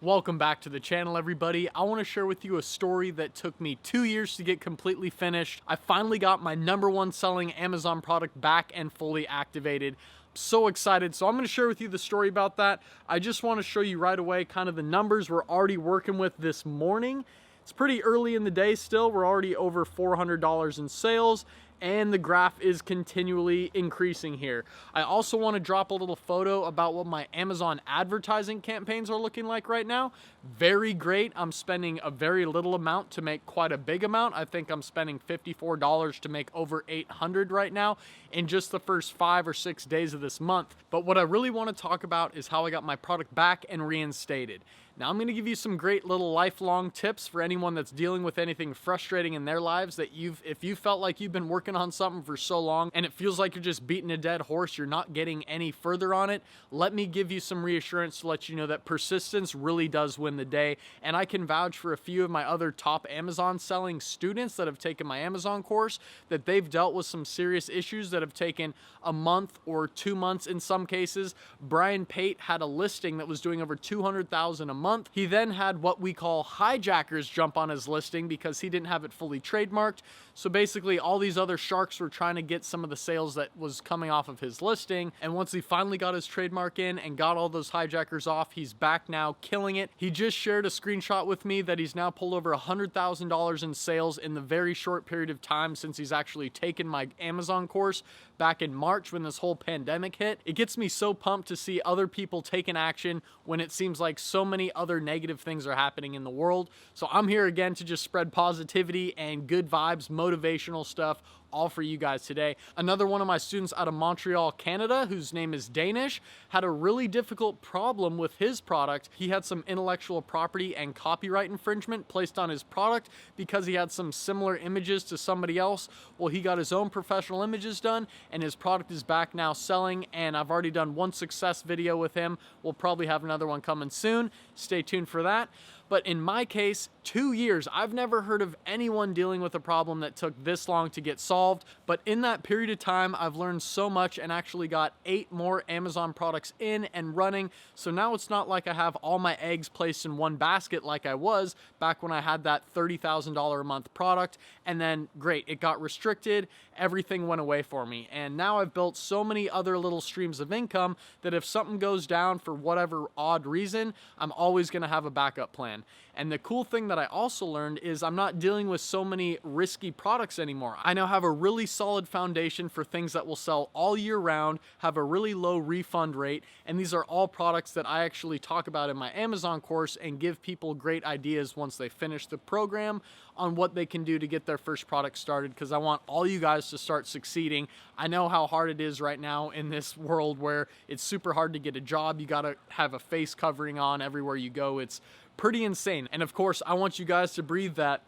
Welcome back to the channel, everybody. I want to share with you a story that took me 2 years to get completely finished. I finally got my #1 selling Amazon product back and fully activated. So excited. So I'm going to share with you the story about that. I just want to show you right away kind of the numbers we're already working with this morning. It's pretty early in the day still. We're already over $400 in sales, and the graph is continually increasing here. I also want to drop a little photo about what my Amazon advertising campaigns are looking like right now. Very great. I'm spending a very little amount to make quite a big amount. I think I'm spending $54 to make over $800 right now in just the first 5 or 6 days of this month. But what I really want to talk about is how I got my product back and reinstated. Now I'm going to give you some great little lifelong tips for anyone that's dealing with anything frustrating in their lives that if you felt like you've been working on something for so long and it feels like you're just beating a dead horse, you're not getting any further on it, let me give you some reassurance to let you know that persistence really does win the day. And I can vouch for a few of my other top Amazon selling students that have taken my Amazon course that they've dealt with some serious issues that have taken a month or 2 months in some cases. Brian Pate had a listing that was doing over $200,000 a month. He then had what we call hijackers jump on his listing because he didn't have it fully trademarked. So basically all these other sharks were trying to get some of the sales that was coming off of his listing. And once he finally got his trademark in and got all those hijackers off, he's back now killing it. He just shared a screenshot with me that he's now pulled over $100,000 in sales in the very short period of time since he's actually taken my Amazon course back in March when this whole pandemic hit. It gets me so pumped to see other people taking action when it seems like so many other negative things are happening in the world. So I'm here again to just spread positivity and good vibes, motivational stuff, all for you guys today. Another one of my students out of Montreal, Canada, whose name is Danish, had a really difficult problem with his product. He had some intellectual property and copyright infringement placed on his product because he had some similar images to somebody else. Well, he got his own professional images done and his product is back now selling, and I've already done one success video with him. We'll probably have another one coming soon. Stay tuned for that. But in my case, 2 years, I've never heard of anyone dealing with a problem that took this long to get solved. But in that period of time, I've learned so much and actually got 8 more Amazon products in and running. So now it's not like I have all my eggs placed in one basket like I was back when I had that $30,000 a month product. And then great, it got restricted. Everything went away for me. And now I've built so many other little streams of income that if something goes down for whatever odd reason, I'm always going to have a backup plan. And the cool thing that I also learned is I'm not dealing with so many risky products anymore. I now have a really solid foundation for things that will sell all year round, have a really low refund rate, and these are all products that I actually talk about in my Amazon course and give people great ideas once they finish the program on what they can do to get their first product started, because I want all you guys to start succeeding. I know how hard it is right now in this world where it's super hard to get a job. You gotta have a face covering on everywhere you go. It's pretty insane. And of course, I want you guys to breathe that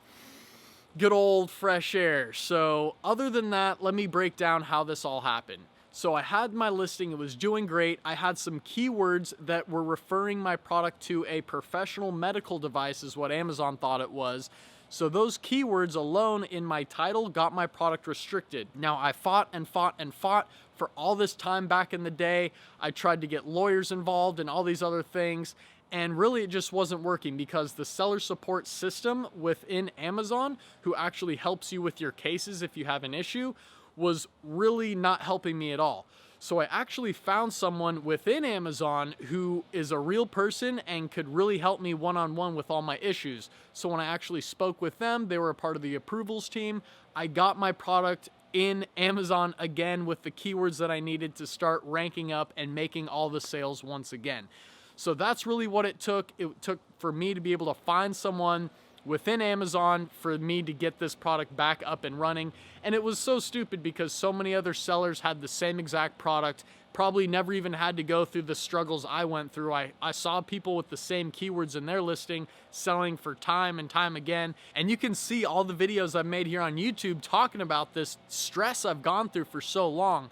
good old fresh air. So other than that, let me break down how this all happened. So I had my listing, it was doing great. I had some keywords that were referring my product to a professional medical device is what Amazon thought it was. So those keywords alone in my title got my product restricted. Now I fought and fought and fought for all this time back in the day. I tried to get lawyers involved and all these other things. And really it just wasn't working because the seller support system within Amazon, who actually helps you with your cases if you have an issue, was really not helping me at all. So I actually found someone within Amazon who is a real person and could really help me one-on-one with all my issues. So when I actually spoke with them, they were a part of the approvals team. I got my product in Amazon again with the keywords that I needed to start ranking up and making all the sales once again. So that's really what it took. It took for me to be able to find someone within Amazon for me to get this product back up and running. And it was so stupid because so many other sellers had the same exact product, probably never even had to go through the struggles I went through. I saw people with the same keywords in their listing selling for time and time again. And you can see all the videos I've made here on YouTube talking about this stress I've gone through for so long.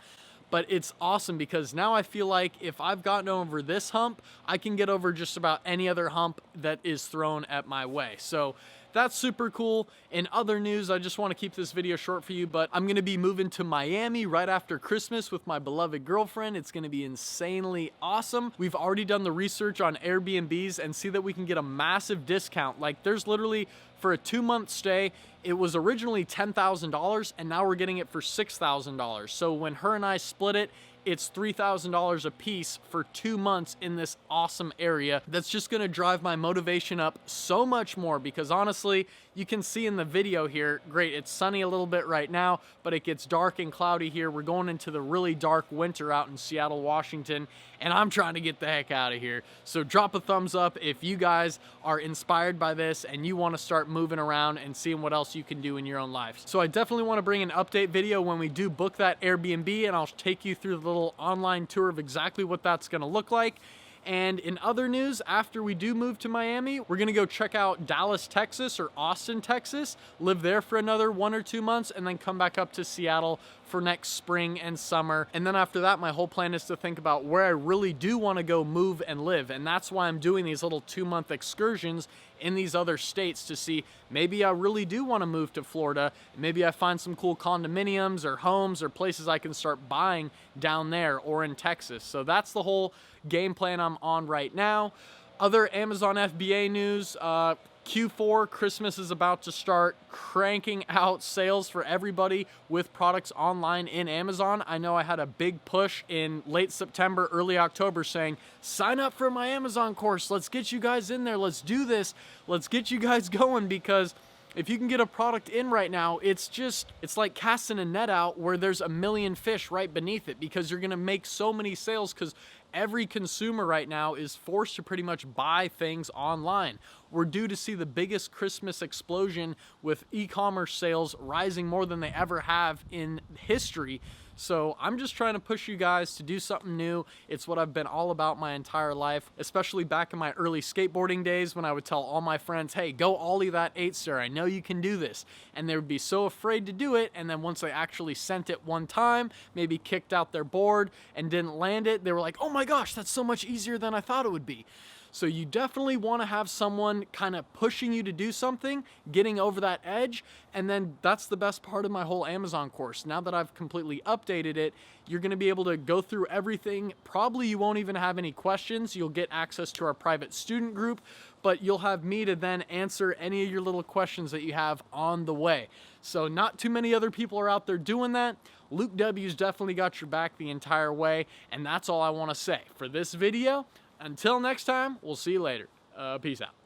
But it's awesome because now I feel like if I've gotten over this hump, I can get over just about any other hump that is thrown at my way. So that's super cool. In other news, I just want to keep this video short for you, but I'm going to be moving to Miami right after Christmas with my beloved girlfriend. It's going to be insanely awesome. We've already done the research on Airbnbs and see that we can get a massive discount. Like, there's literally, for a 2-month stay, it was originally $10,000 and now we're getting it for $6,000. So when her and I split it, it's $3,000 a piece for 2 months in this awesome area. That's just gonna drive my motivation up so much more, because honestly, you can see in the video here, great, it's sunny a little bit right now, but it gets dark and cloudy here. We're going into the really dark winter out in Seattle, Washington, and I'm trying to get the heck out of here. So drop a thumbs up if you guys are inspired by this and you wanna start moving around and seeing what else you can do in your own life. So I definitely wanna bring an update video when we do book that Airbnb, and I'll take you through the little online tour of exactly what that's gonna look like. And in other news, after we do move to Miami, we're gonna go check out Dallas, Texas, or Austin, Texas, live there for another 1 or 2 months, and then come back up to Seattle for next spring and summer. And then after that, my whole plan is to think about where I really do wanna go move and live. And that's why I'm doing these little 2-month excursions in these other states to see, maybe I really do wanna move to Florida. Maybe I find some cool condominiums or homes or places I can start buying down there or in Texas. So that's the whole game plan I'm on right now. Other Amazon FBA news, Q4, Christmas is about to start cranking out sales for everybody with products online in Amazon. I know I had a big push in late September, early October saying, sign up for my Amazon course. Let's get you guys in there. Let's do this. Let's get you guys going, because if you can get a product in right now, it's like casting a net out where there's a million fish right beneath it, because you're gonna make so many sales, because every consumer right now is forced to pretty much buy things online. We're due to see the biggest Christmas explosion with e-commerce sales rising more than they ever have in history. So I'm just trying to push you guys to do something new. It's what I've been all about my entire life, especially back in my early skateboarding days when I would tell all my friends, hey, go ollie that 8-stair. I know you can do this. And they would be so afraid to do it. And then once they actually sent it one time, maybe kicked out their board and didn't land it, they were like, oh my gosh, that's so much easier than I thought it would be. So you definitely want to have someone kind of pushing you to do something, getting over that edge, and then that's the best part of my whole Amazon course. Now that I've completely updated it, you're going to be able to go through everything. Probably you won't even have any questions. You'll get access to our private student group, but you'll have me to then answer any of your little questions that you have on the way. So not too many other people are out there doing that. Luke W's definitely got your back the entire way, and that's all I want to say for this video. Until next time, we'll see you later. Peace out.